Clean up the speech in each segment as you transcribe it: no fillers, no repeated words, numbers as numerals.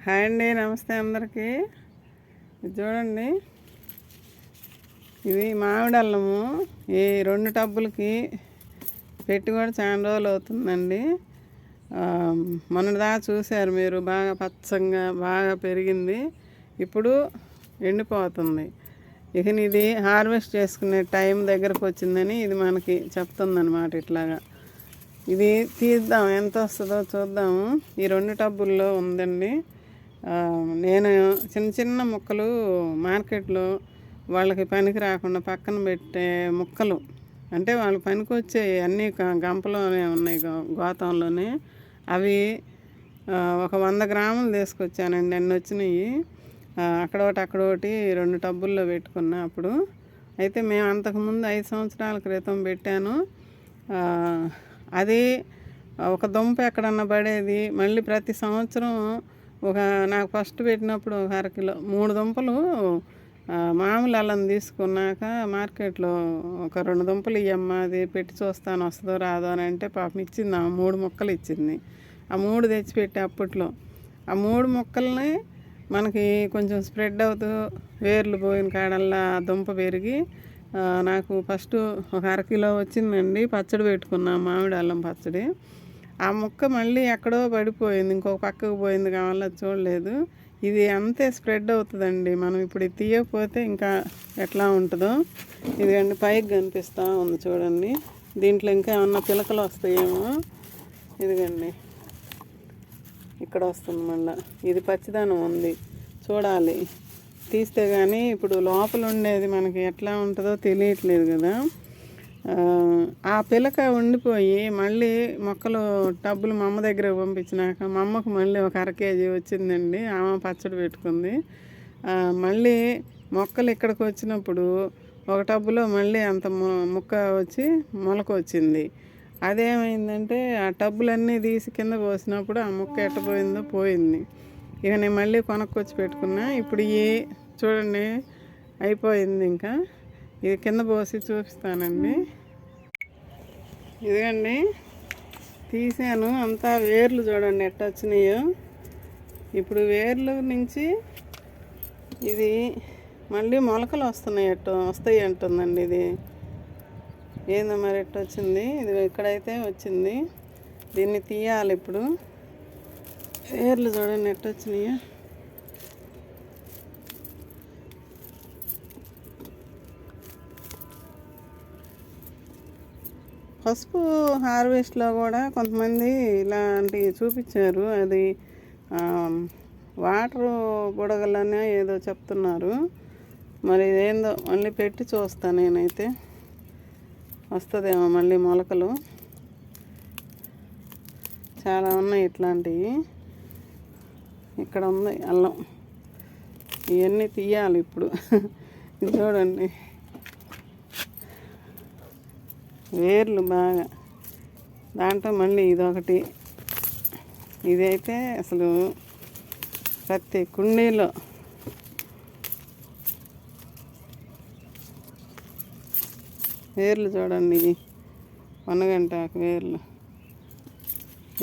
Hi అండి, నమస్తే అందరికీ. ఇది చూడండి, ఇది మామిడి అల్లము. ఈ 2 టబ్బులకి పెట్టి కూడా చాలా రోజులు అవుతుందండి. మొన్నటిదాకా చూశారు మీరు, బాగా పచ్చంగా బాగా పెరిగింది. ఇప్పుడు ఎండిపోతుంది. ఇక ఇది హార్వెస్ట్ చేసుకునే టైం దగ్గరకు వచ్చిందని ఇది మనకి చెప్తుందన్నమాట. ఇట్లాగా ఇది తీద్దాం, ఎంత వస్తుందో చూద్దాము. ఈ 2 టబ్బుల్లో ఉందండి. నేను చిన్న చిన్న ముక్కలు మార్కెట్లో వాళ్ళకి పనికి రాకుండా పక్కన పెట్టే ముక్కలు, అంటే వాళ్ళు పనికి వచ్చే అన్నీ గంపలోనే ఉన్నాయి, గోతంలోనే. అవి ఒక 100 గ్రాములు తీసుకొచ్చానండి. అన్నీ వచ్చినాయి. అక్కడొకటి 2 టబ్బుల్లో పెట్టుకున్నా అప్పుడు. అయితే మేము అంతకుముందు 5 సంవత్సరాల క్రితం పెట్టాను. అది ఒక దుంప ఎక్కడన్నా పడేది. మళ్ళీ ప్రతి సంవత్సరం నాకు ఫస్ట్ పెట్టినప్పుడు ఒక 1/2 కిలో 3 దుంపలు మామూలు అల్లం తీసుకున్నాక మార్కెట్లో ఒక 2 దుంపలు ఇవ్వమ్మా, అది పెట్టి చూస్తాను వస్తుందో రాదో అని అంటే పాపం ఇచ్చింది. 3 ముక్కలు ఇచ్చింది. ఆ 3 తెచ్చిపెట్టి అప్పట్లో ఆ 3 ముక్కల్ని మనకి కొంచెం స్ప్రెడ్ అవుతూ వేర్లు పోయిన కాడల్లా దుంప పెరిగి నాకు ఫస్ట్ ఒక 1/2 కిలో వచ్చిందండి. పచ్చడి పెట్టుకున్నాం, మామిడి అల్లం పచ్చడి. ఆ ముక్క మళ్ళీ ఎక్కడో పడిపోయింది, ఇంకొక పక్కకు పోయింది, కావాలో చూడలేదు. ఇది అంతే స్ప్రెడ్ అవుతుందండి. మనం ఇప్పుడు ఇది తీయకపోతే ఇంకా ఎట్లా ఉంటుందో. ఇదిగండి పైకి కనిపిస్తూ ఉంది చూడండి. దీంట్లో ఇంకా ఏమన్నా పిలకలు వస్తాయేమో. ఇదిగండి ఇక్కడ వస్తుంది మళ్ళీ. ఇది పచ్చిదనం ఉంది, చూడాలి తీస్తే కానీ. ఇప్పుడు లోపల ఉండేది మనకి ఎట్లా ఉంటుందో తెలియట్లేదు కదా. ఆ పిలక ఉండిపోయి మళ్ళీ మొక్కలు టబ్బులు మా అమ్మ దగ్గర పంపించినాక మా అమ్మకు మళ్ళీ ఒక 1/2 కేజీ వచ్చిందండి. ఆమె పచ్చడి పెట్టుకుంది. మళ్ళీ మొక్కలు ఇక్కడికి వచ్చినప్పుడు ఒక టబ్బులో మళ్ళీ అంత ముక్క వచ్చి మొలక వచ్చింది. అదేమైందంటే ఆ టబ్బులన్నీ తీసి కింద పోసినప్పుడు ఆ ముక్క ఎట్టపోయిందో పోయింది. ఇక నేను మళ్ళీ కొనుక్కొచ్చి పెట్టుకున్నా. ఇప్పుడు చూడండి అయిపోయింది. ఇంకా ఇది కింద పోసి చూపిస్తానండి. ఇదిగండి తీసాను, అంతా వేర్లు చూడండి ఎట్ట వచ్చినాయో. ఇప్పుడు వేర్లు నుంచి ఇది మళ్ళీ మొలకలు వస్తాయి అంటుందండి. ఇది ఏందో మరి ఎట్ట వచ్చింది. ఇది ఇక్కడైతే వచ్చింది. దీన్ని తీయాలి ఇప్పుడు. వేర్లు చూడండి ఎట్ట వచ్చినాయో. పసుపు హార్వెస్ట్లో కూడా కొంతమంది ఇలాంటివి చూపించారు. అది వాటర్ బుడగలనే ఏదో చెప్తున్నారు. మరి ఇదేందో మళ్ళీ పెట్టి చూస్తాను నేనైతే. వస్తుందేమో మళ్ళీ మొలకలు. చాలా ఉన్నాయి ఇట్లాంటివి. ఇక్కడ ఉంది అల్లం. ఇవన్నీ తీయాలి ఇప్పుడు. ఇది చూడండి వేర్లు బాగా. దాంట్లో మళ్ళీ ఇదొకటి. ఇదైతే అసలు ప్రతి కుండీలో వేర్లు చూడండి. వనగంటాకు వేర్లు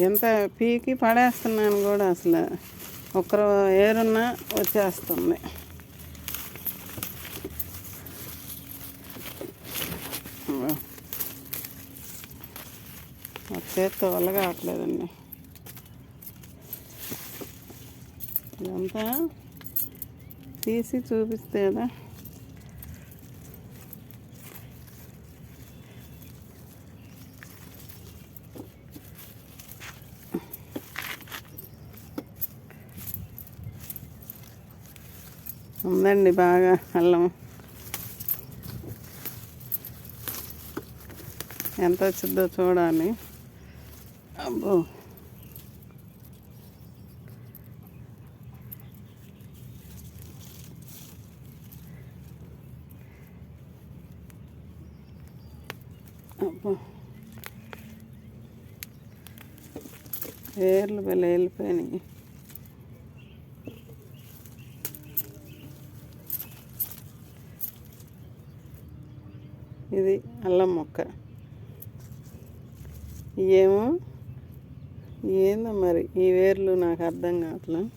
ఎంత పీకి పడేస్తున్నాను కూడా, అసలు ఒక్కరు ఏరున్నా వచ్చేస్తుంది. చేత్తో వల్ల కావట్లేదండి. ఇదంతా తీసి చూపిస్తేదా. ఉందండి బాగా అల్లం. ఎంత వచ్చిందో చూడాలి. అబ్బో, అబ్బో వేర్లు భలే వెళ్ళిపోయినాయి. ఇది అల్లం మొక్క. ఏమో ఏందో మరి ఈ వేర్లు నాకు అర్థం కావట్లేదు.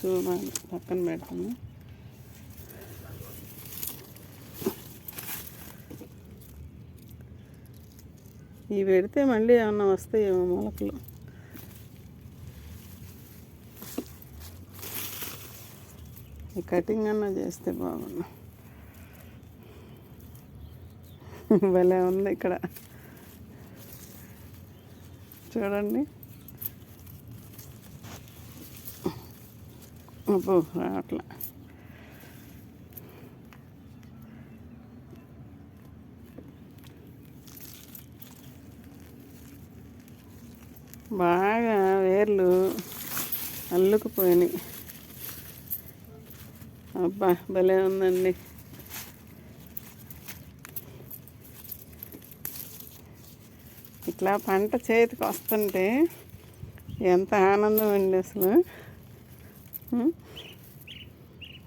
చూడాలి, పక్కన పెడతాను. ఇవి పెడితే మళ్ళీ ఏమన్నా వస్తాయేమో మొలకలు. ఈ కటింగ్ అన్నా చేస్తే బాగున్నా. భలే ఉంది ఇక్కడ చూడండి. అబ్బో అట్లా బాగా వేర్లు అల్లుకుపోయినాయి. అబ్బా భలే ఉందండి. ఇట్లా పంట చేతికి వస్తుంటే ఎంత ఆనందం అండి అసలు.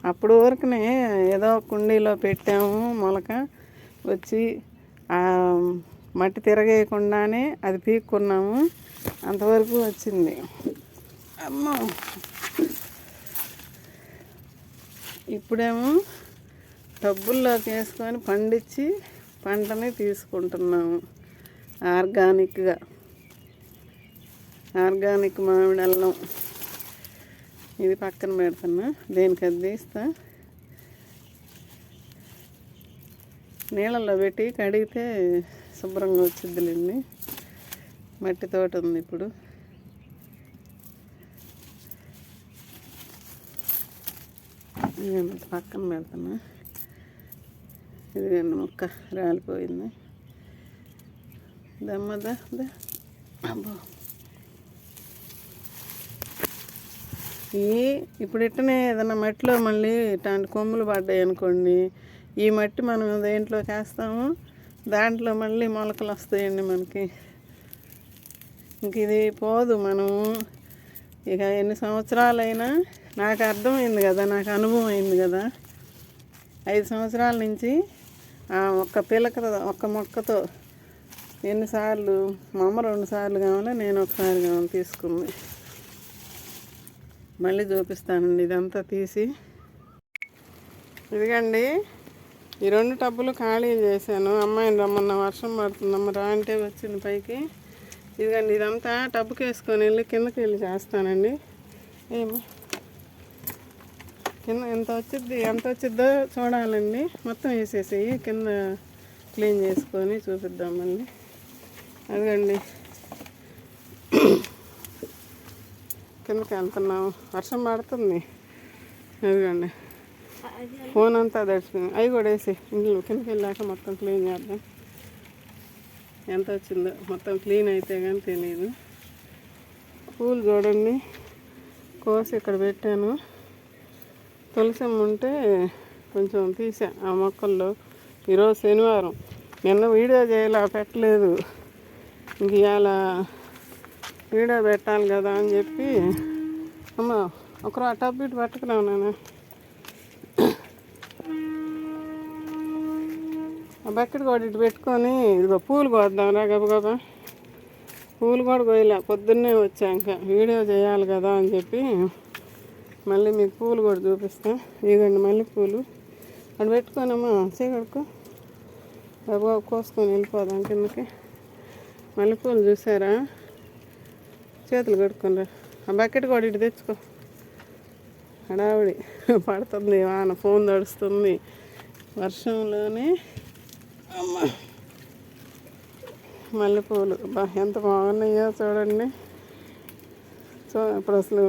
అప్పుడు ఊరికనే ఏదో కుండీలో పెట్టాము, మొలక వచ్చి మట్టి తిరగేయకుండానే అది పీక్కున్నాము, అంతవరకు వచ్చింది. అమ్మ ఇప్పుడేమో టబ్బుల్లోకి వేసుకొని పండించి పంటని తీసుకుంటున్నాము ఆర్గానిక్గా. ఆర్గానిక్ మామిడి అల్లం ఇది పక్కన పెడుతున్నా, దేనికి అది తీస్తా. నీళ్ళల్లో పెట్టి కడిగితే శుభ్రంగా వచ్చిద్దిలేండి. మట్టి తోట ఉంది ఇప్పుడు. పక్కన పెడుతున్నా. ఇది మొక్క రాలిపోయింది. దమ్మదా అబ్బో ఇప్పుడు ఇట్టనే ఏదన్నా మట్టిలో మళ్ళీ ఇట్లాంటి కొమ్ములు పడ్డాయి అనుకోండి, ఈ మట్టి మనం దేంట్లోకి వేస్తాము, దాంట్లో మళ్ళీ మొలకలు వస్తాయండి మనకి. ఇంక ఇది పోదు. మనం ఇక ఎన్ని సంవత్సరాలైనా నాకు అర్థమైంది కదా, నాకు అనుభవం అయింది కదా. 5 సంవత్సరాల నుంచి ఒక్క పిలక ఒక్క మొక్కతో ఎన్నిసార్లు మా అమ్మ 2 సార్లు కావాలి, నేను ఒకసారి కావాలి తీసుకుంది. మళ్ళీ చూపిస్తానండి ఇదంతా తీసి. ఇదిగండి ఈ 2 టబ్బులు ఖాళీ చేశాను. అమ్మాయిని రమ్మన్న, వర్షం పడుతుందమ్మ రా అంటే వచ్చింది పైకి. ఇదిగండి ఇదంతా టబ్బుకి వేసుకొని వెళ్ళి కిందకి వెళ్ళి చేస్తానండి. ఏమో కింద ఎంత వచ్చిద్దో చూడాలండి. మొత్తం వేసేసి కింద క్లీన్ చేసుకొని చూపిద్దాం మళ్ళీ. అదిగండి కిందకి వెళ్తున్నాము, వర్షం పడుతుంది. అదిగండి ఫోన్ అంతా దర్శనం అవి కూడా వేసి ఇంట్లో కిందకి వెళ్ళాక మొత్తం క్లీన్ చేద్దాం. ఎంత వచ్చిందో మొత్తం క్లీన్ అయితే కానీ తెలియదు. పూలు చూడండి కోసి ఇక్కడ పెట్టాను. తులసమ్మ ఉంటే కొంచెం తీసా ఆ మొక్కల్లో. ఈరోజు శనివారం, నిన్న వీడియో చేయాల పెట్టలేదు. ఇంక ఇవాళ వీడియో పెట్టాలి కదా అని చెప్పి, అమ్మ ఒకరు ఆ టబ్బు ఇటు పట్టుకున్నావు నాన్న. ఆ బకెట్ కూడా ఇటు పెట్టుకొని ఇదిగో పూలు కోద్దాం రా గబగబా. పూలు కూడా కోయలే, పొద్దున్నే వచ్చాక వీడియో చేయాలి కదా అని చెప్పి మళ్ళీ మీకు పూలు కూడా చూపిస్తా. ఇదిగండి మళ్ళీ పూలు అటు పెట్టుకోనమ్మా, చీకడుకో బాబా కోసుకొని వెళ్ళిపోదాం కిందకి. మల్లెపూలు చూసారా, చేతులు కడుక్కొనిరా. ఆ బకెట్ కూడా ఇటు తెచ్చుకో. హడావిడి పడుతుంది వాన, ఫోన్ తడుస్తుంది వర్షంలోనే. అమ్మ మల్లెపూలు ఎంత బాగున్నాయో చూడండి. ఇప్పుడు అసలు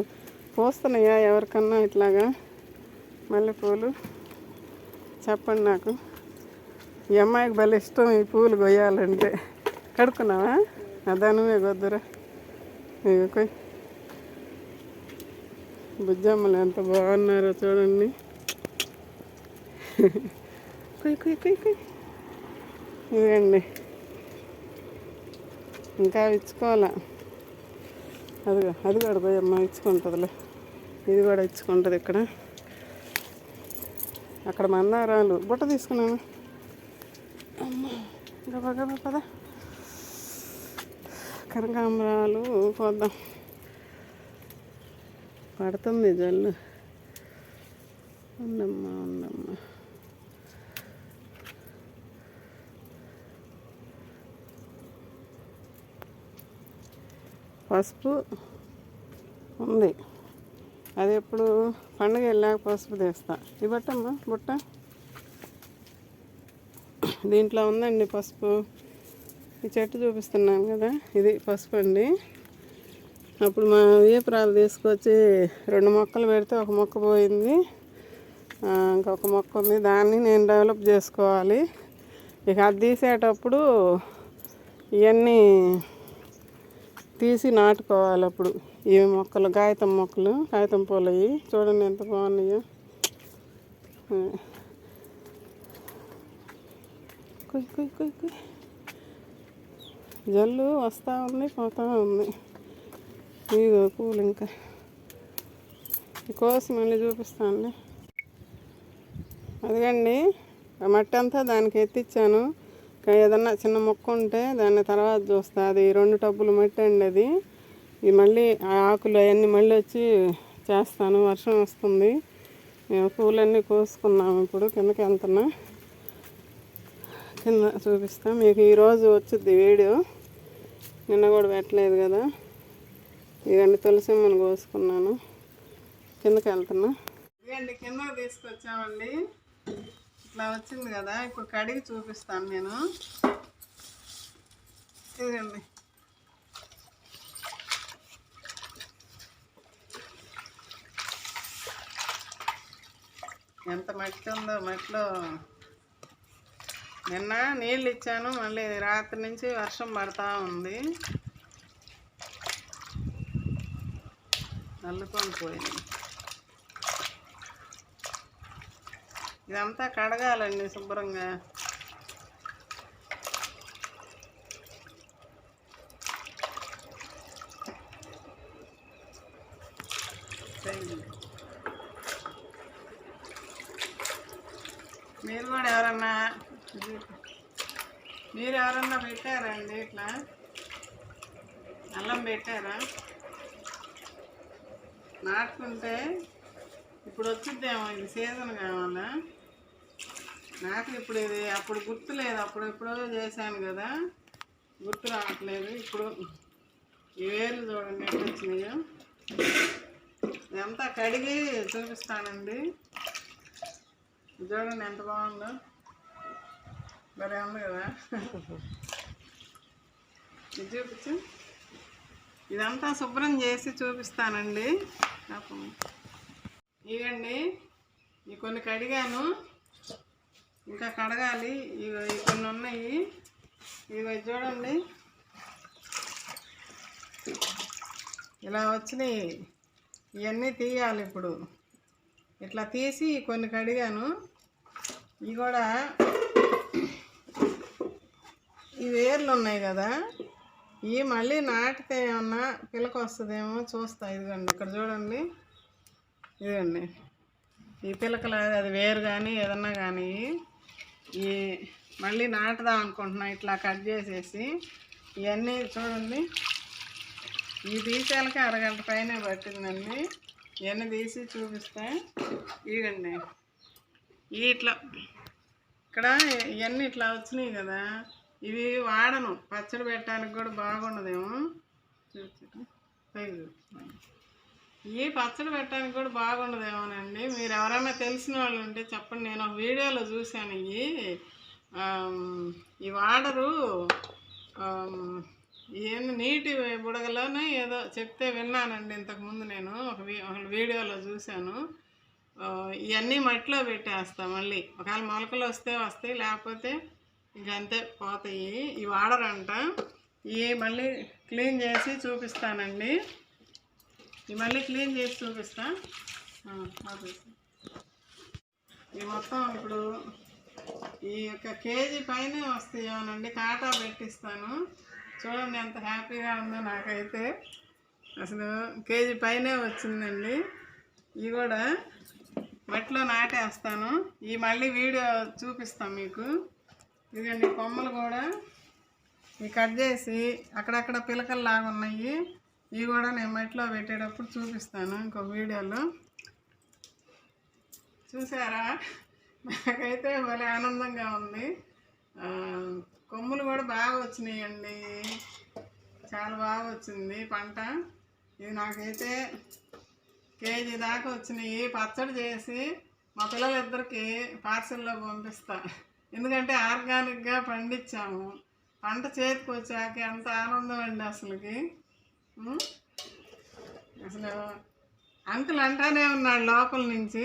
పోస్తున్నాయా ఎవరికన్నా ఇట్లాగా మల్లెపూలు? చెప్పండి నాకు. ఈ అమ్మాయికి భలే ఇష్టం ఈ పూలు కొయ్యాలంటే. కడుక్కున్నావా? అదనువే గొద్దురా. ఇక కొయ్. బుజ్జమ్మలు ఎంత బాగున్నారో చూడండి. కొయ్ కొయ్ కొయ్ కొయ్. ఇదండి ఇంకా ఇచ్చుకోవాలా. అది కూడా పోయమ్మ ఇచ్చుకుంటుందిలే. ఇది కూడా ఇచ్చుకుంటుంది ఇక్కడ. అక్కడ మందారాలు బుట్ట తీసుకున్నాను. అమ్మ గబా గబా పద. కనకాంబరాలు పోద్దాం. పడుతుంది జల్లు. ఉండమ్మా ఉండమ్మా. పసుపు ఉంది, అది ఎప్పుడు పండుగ వెళ్ళాక పసుపు తీస్తా. ఈ బట్టమ్మా బుట్ట దీంట్లో ఉందండి పసుపు. ఈ చెట్టు చూపిస్తున్నాను కదా, ఇది పసుపు అండి. అప్పుడు మా వీపురాలు తీసుకొచ్చి 2 మొక్కలు పెడితే ఒక మొక్క పోయింది, ఇంకొక మొక్క ఉంది. దాన్ని నేను డెవలప్ చేసుకోవాలి. ఇక అది తీసేటప్పుడు ఇవన్నీ తీసి నాటుకోవాలి. అప్పుడు ఈ మొక్కలు కాగితం మొక్కలు, కాగితం పూలు అవి చూడండి ఎంత బాగున్నాయో. కుయ్ కుయ్ కుయ్ కుయ్. జల్లు వస్తూ ఉంది, పోతూ ఉంది. ఇదిగో పూలు ఇంకా కోసి మళ్ళీ చూపిస్తాను. అదిగండి మట్టి అంతా దానికి ఎత్తిచ్చాను. ఏదన్నా చిన్న మొక్క ఉంటే దాన్ని తర్వాత చూస్తా. అది 2 టబ్బులు మట్టి అండి అది. ఇది మళ్ళీ ఆ ఆకులు అవన్నీ మళ్ళీ వచ్చి చేస్తాను. వర్షం వస్తుంది, మేము పూలన్నీ కోసుకున్నాము. ఇప్పుడు కిందకి వెళ్తున్నా, కింద చూపిస్తా మీకు. ఈరోజు వచ్చింది వీడియో, నిన్న కూడా పెట్టలేదు కదా. ఇదండి తులసిమ్మని కోసుకున్నాను, కిందకి వెళ్తున్నా. ఇదండి కిందకి తీసుకొచ్చామండి. ఇట్లా వచ్చింది కదా, ఇప్పుడు కడిగి చూపిస్తాను నేను. ఇదండి ఎంత మట్టి ఉందో. మట్టిలో నిన్న నీళ్ళు ఇచ్చాను, మళ్ళీ రాత్రి నుంచి వర్షం పడతా ఉంది, నల్లుకొని పోయింది. ఇదంతా కడగాలండి శుభ్రంగా. మీరు కూడా ఎవరన్నా పెట్టారండి ఇట్లా అల్లం పెట్టారా? నాటుకుంటే ఇప్పుడు వచ్చిద్దేమో, ఇది సీజన్ కావాలా నాకు. ఇప్పుడు ఇది అప్పుడు గుర్తులేదు, అప్పుడెప్పుడో చేశాను కదా, గుర్తు రావట్లేదు. ఇప్పుడు ఈ వేర్లు చూడండి ఎట్లా వచ్చినాయో. ఇదంతా కడిగి చూపిస్తానండి. చూడండి ఎంత బాగుందో, భలే ఉంది కదా. ఇది చూపించు. ఇదంతా శుభ్రం చేసి చూపిస్తానండి. ఇవండి ఈ కొన్ని కడిగాను, ఇంకా కడగాలి. ఇవి కొన్ని ఉన్నాయి, ఇవి చూడండి ఇలా వచ్చినాయి. ఇవన్నీ తీయాలి ఇప్పుడు. ఇట్లా తీసి కొన్ని కడిగాను. ఇవి కూడా ఈ వేర్లు ఉన్నాయి కదా, ఇవి మళ్ళీ నాటితే ఏమన్నా పిలక వస్తుందేమో చూస్తా. ఇదిగోండి ఇక్కడ చూడండి, ఇదిగోండి ఈ పిలకలు, అది వేరు కానీ ఏదన్నా కానీ ఈ మళ్ళీ నాటుదాం అనుకుంటున్నా. ఇట్లా కట్ చేసేసి ఇవన్నీ చూడండి, ఇవి తీసేలకి అరగంట పైన పట్టిందండి. ఇవన్నీ తీసి చూపిస్తే ఇవ్వండి. ఇట్లా ఇక్కడ ఇవన్నీ ఇట్లా వచ్చినాయి కదా, ఇవి వాడను, పచ్చడి పెట్టడానికి కూడా బాగుండదేమో. ఇవి పచ్చడి పెట్టడానికి కూడా బాగుండదేమోనండి. మీరు ఎవరైనా తెలిసిన వాళ్ళు ఉంటే చెప్పండి. నేను ఒక వీడియోలో చూశాను, ఇవి వాడరు, ఏంది నీటి బుడగలోనే ఏదో చెప్తే విన్నానండి ఇంతకుముందు. నేను ఒక వీడియోలో చూశాను. ఇవన్నీ మట్టిలో పెట్టేస్తా, మళ్ళీ ఒకవేళ మొలకలు వస్తే వస్తాయి, లేకపోతే ఇంకంతే పోతాయి. ఇవి వాడరంట. ఇవి మళ్ళీ క్లీన్ చేసి చూపిస్తానండి. ఇవి మళ్ళీ క్లీన్ చేసి చూపిస్తా. ఇవి మొత్తం ఇప్పుడు ఈ యొక్క కేజీ పైనే వస్తాయేమోనండి, కాటా పెట్టిస్తాను. చూడండి ఎంత హ్యాపీగా ఉందో నాకైతే. అసలు కేజీ పైనే వచ్చిందండి. ఇవి కూడా మట్టిలో నాటేస్తాను. ఈ మళ్ళీ వీడియో చూపిస్తాం మీకు. ఇదిగండి కొమ్మలు కూడా ఇవి కట్ చేసి అక్కడక్కడ పిలకల్లాగా ఉన్నాయి. ఇవి కూడా నేను మట్టిలో పెట్టేటప్పుడు చూపిస్తాను ఇంకో వీడియోలో. చూసారా? నాకైతే భలే ఆనందంగా ఉంది. కొమ్ములు కూడా బాగా వచ్చినాయండి, చాలా బాగా వచ్చింది పంట. ఇది నాకైతే కేజీ దాకా వచ్చినాయి. పచ్చడి చేసి మా పిల్లలిద్దరికి పార్సల్లో పంపిస్తా. ఎందుకంటే ఆర్గానిక్గా పండించాము. పంట చేతికి వచ్చాక ఎంత ఆనందం అండి అసలుకి. అసలు అంకుల్ అంటానే ఉన్నాడు లోపల నుంచి,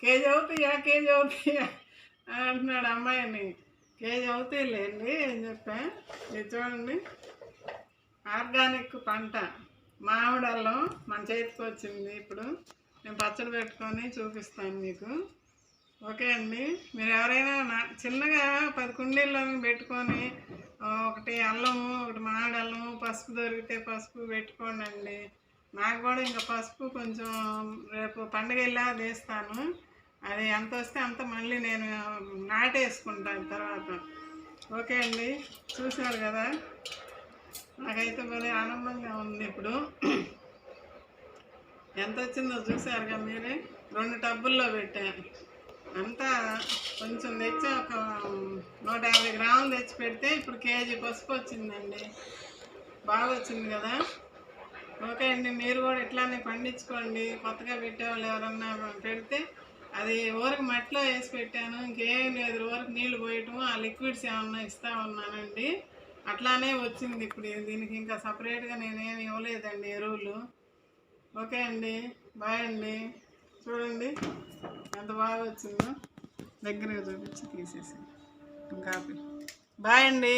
కేజీ అవుతాయా అంటున్నాడు అమ్మాయిని. కేజీ అవుతాయిలేండి అని చెప్పా. ఇది చూడండి, ఆర్గానిక్ పంట మామిడి అల్లం మన చేతికి వచ్చింది. ఇప్పుడు నేను పచ్చడి పెట్టుకొని చూపిస్తాను మీకు. ఓకే అండి, మీరు ఎవరైనా చిన్నగా 10 కుండీల్లో పెట్టుకొని ఒకటి అల్లము, ఒకటి మామిడి అల్లము, పసుపు దొరికితే పసుపు పెట్టుకోండి అండి. నాకు కూడా ఇంకా పసుపు కొంచెం రేపు పండుగ వెళ్ళా తీస్తాను. అది ఎంత వస్తే అంత మళ్ళీ నేను నాటేసుకుంటాను తర్వాత. ఓకే అండి, చూసారు కదా, నాకైతే భలే ఆనందంగా ఉంది. ఇప్పుడు ఎంత వచ్చిందో చూసారుగా మీరే. 2 టబ్బుల్లో పెట్టాను. అంతా కొంచెం తెచ్చి ఒక 150 గ్రాములు తెచ్చి పెడితే ఇప్పుడు కేజీ పసుపు వచ్చిందండి. బాగా వచ్చింది కదా. ఓకే అండి, మీరు కూడా ఇట్లానే పండించుకోండి. కొత్తగా పెట్టేవాళ్ళు ఎవరన్నా పెడితే, అది ఊరికి మట్టిలో వేసి పెట్టాను, ఇంకేం లేదు. ఊరికి నీళ్లు పోయటం, ఆ లిక్విడ్స్ ఏమన్నా ఇస్తూ ఉన్నానండి, అట్లానే వచ్చింది. ఇప్పుడు దీనికి ఇంకా సపరేట్గా నేనేమి ఇవ్వలేదండి ఎరువులు. ఓకే అండి, బాయ్ అండి. చూడండి ఎంత బాగా వచ్చిందో, దగ్గరగా చూపించి తీసేసి ఇంకా. బాయ్ అండి.